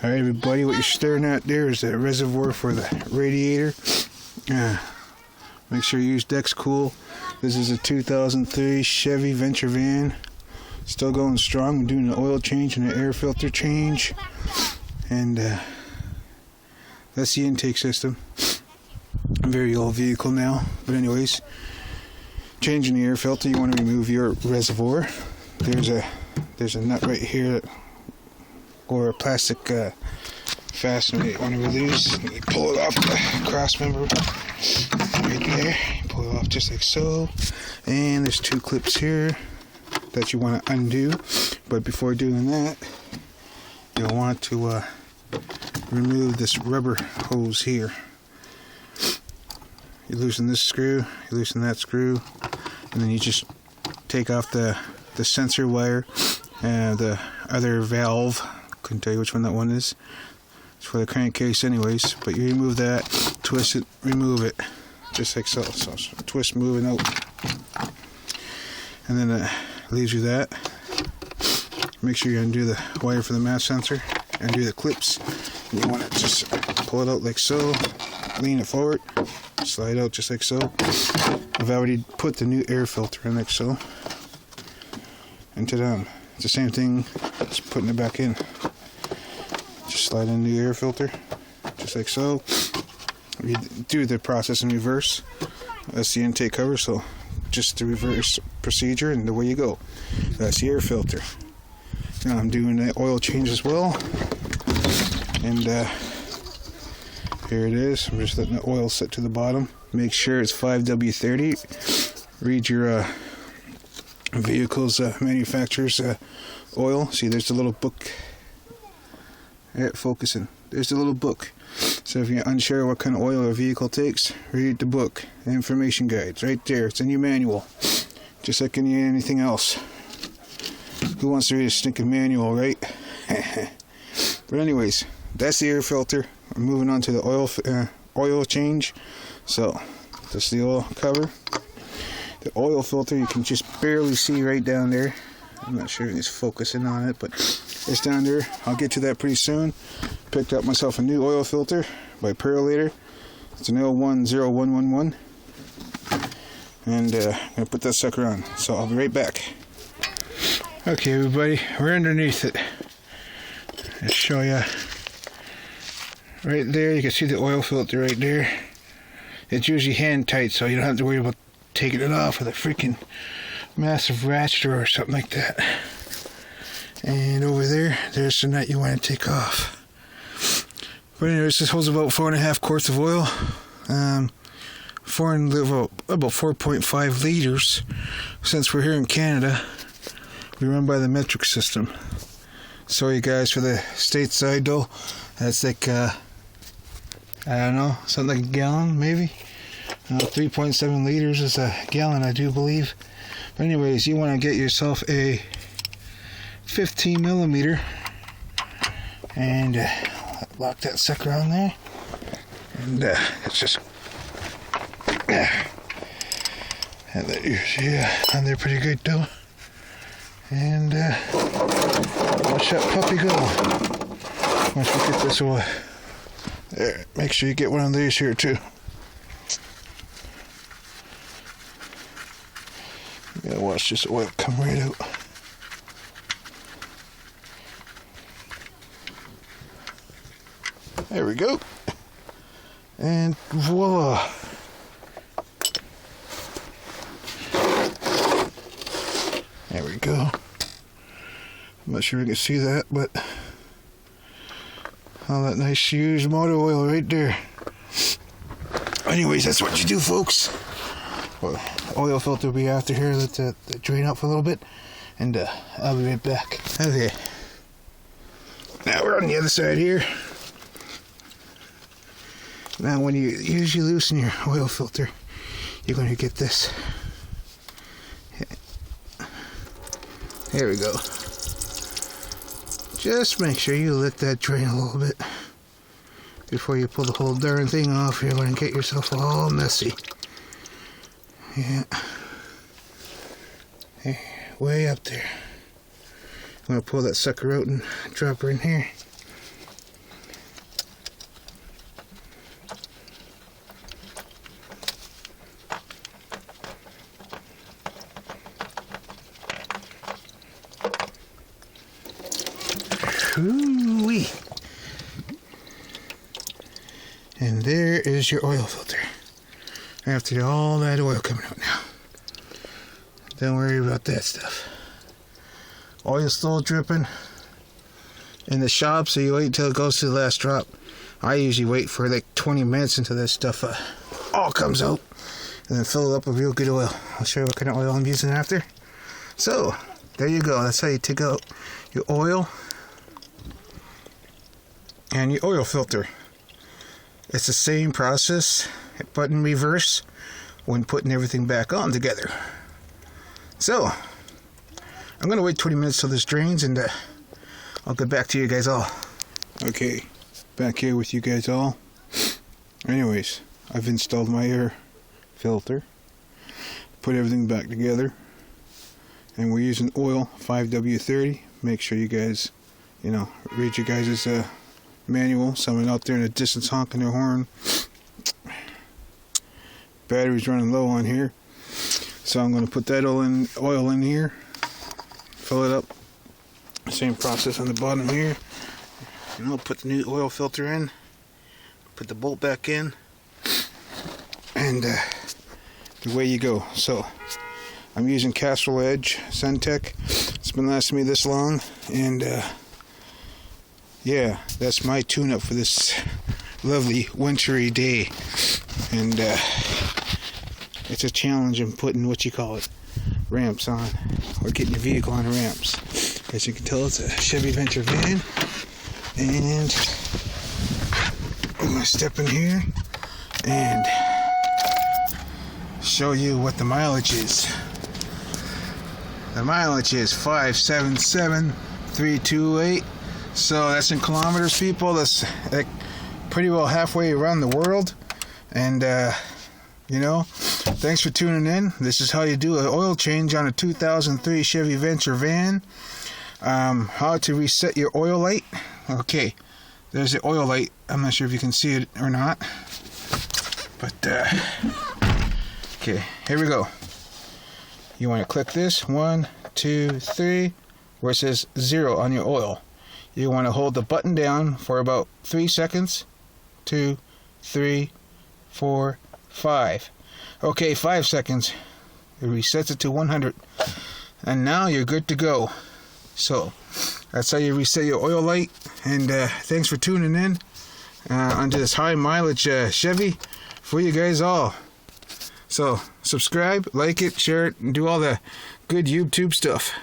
Alright everybody, what you're staring at there is the reservoir for the radiator. Make sure you use Dex Cool. This is a 2003 Chevy Venture van. Still going strong. I'm doing the oil change and the air filter change. And that's the intake system. A very old vehicle now. But anyways, changing the air filter, you want to remove your reservoir. There's a nut right here, or a plastic fastener that you want to release. You pull it off the cross member right there. You pull it off just like so. And there's two clips here that you want to undo. But before doing that, you'll want to remove this rubber hose here. You loosen this screw, you loosen that screw, and then you just take off the sensor wire and the other valve. Couldn't tell you which one that one is. It's for the crankcase anyways, but you remove that, twist it, remove it, just like so. So twist, move, and out. And then it leaves you that. Make sure you undo the wire for the mass sensor, undo the clips, and you want to just pull it out like so, lean it forward, slide out just like so. I've already put the new air filter in like so. And ta-da. It's the same thing, just putting it back in. Just slide in the air filter, just like so. You do the process in reverse. That's the intake cover, so just the reverse procedure and away you go. That's the air filter. Now I'm doing the oil change as well. And here it is. I'm just letting the oil sit to the bottom. Make sure it's 5W30. Read your vehicle's manufacturer's oil. See, there's the little book. Focusing. There's the little book. So if you're unsure what kind of oil a vehicle takes, read the book. The information guides right there. It's in your manual. Just like in anything else. Who wants to read a stinking manual, right? But anyways, that's the air filter. I'm moving on to the oil change. So that's the oil cover. The oil filter, you can just barely see right down there. I'm not sure if it's focusing on it, but it's down there. I'll get to that pretty soon. Picked up myself a new oil filter by Perolator. It's an L10111. And I'm going to put that sucker on. So I'll be right back. Okay, everybody, we're underneath it. I'll show you. Right there, you can see the oil filter right there. It's usually hand tight, so you don't have to worry about taking it off with a freaking massive ratchet or something like that. And over there, there's the nut you want to take off. But anyways, this holds about 4.5 quarts of oil. About 4.5 liters. Since we're here in Canada, we run by the metric system. Sorry guys for the stateside though. That's like, I don't know, something like a gallon maybe. 3.7 liters is a gallon, I do believe. But anyways, you want to get yourself a 15 millimeter and lock that sucker on there. And it's just have that on there pretty good though. And watch that puppy go. Once we get this oil, there, make sure you get one of these here too. You gotta watch this oil come right out. There we go. And voila. There we go. I'm not sure you can see that, but all that nice used motor oil right there. Anyways, that's what you do, folks. Well, oil filter will be after here. Let that drain out for a little bit, and I'll be right back. Okay. Now we're on the other side here. Now, when you usually loosen your oil filter, you're going to get this. There we go. Just make sure you let that drain a little bit before you pull the whole darn thing off. You're going to get yourself all messy. Yeah. Hey, way up there. I'm going to pull that sucker out and drop her in here. Hoo-wee. And there is your oil filter. After all that oil coming out now. Don't worry about that stuff. Oil still dripping in the shop, so you wait until it goes to the last drop. I usually wait for like 20 minutes until that stuff all comes out, and then fill it up with real good oil. I'll show you what kind of oil I'm using after. So, there you go. That's how you take out your oil and your oil filter. It's the same process, but in reverse when putting everything back on together. So, I'm going to wait 20 minutes till this drains, and I'll get back to you guys all. Okay, back here with you guys all. Anyways, I've installed my air filter, put everything back together, and we're using oil 5W30. Make sure you guys, read your guys' manual. Someone out there in the distance honking their horn. Battery's running low on here, so I'm going to put that oil in here, fill it up. Same process on the bottom here, and I'll put the new oil filter in, put the bolt back in, and away you go. So I'm using Castrol Edge Centec. It's been lasting me this long, and yeah, that's my tune-up for this lovely wintry day. And it's a challenge in putting ramps on, or getting your vehicle on ramps. As you can tell, it's a Chevy Venture van, and I'm going to step in here and show you what the mileage is. The mileage is 577,328. So that's in kilometers, people. That's like pretty well halfway around the world. And thanks for tuning in. This is how you do an oil change on a 2003 Chevy Venture van. How to reset your oil light. Okay, there's the oil light. I'm not sure if you can see it or not, but okay, here we go. You want to click this 1, 2, 3 where it says 0 on your oil. You want to hold the button down for about 3 seconds. 2, 3, 4, 5. Okay, 5 seconds. It resets it to 100, and now you're good to go. So that's how you reset your oil light. And thanks for tuning in onto this high mileage Chevy for you guys all. So subscribe, like it, share it, and do all the good YouTube stuff.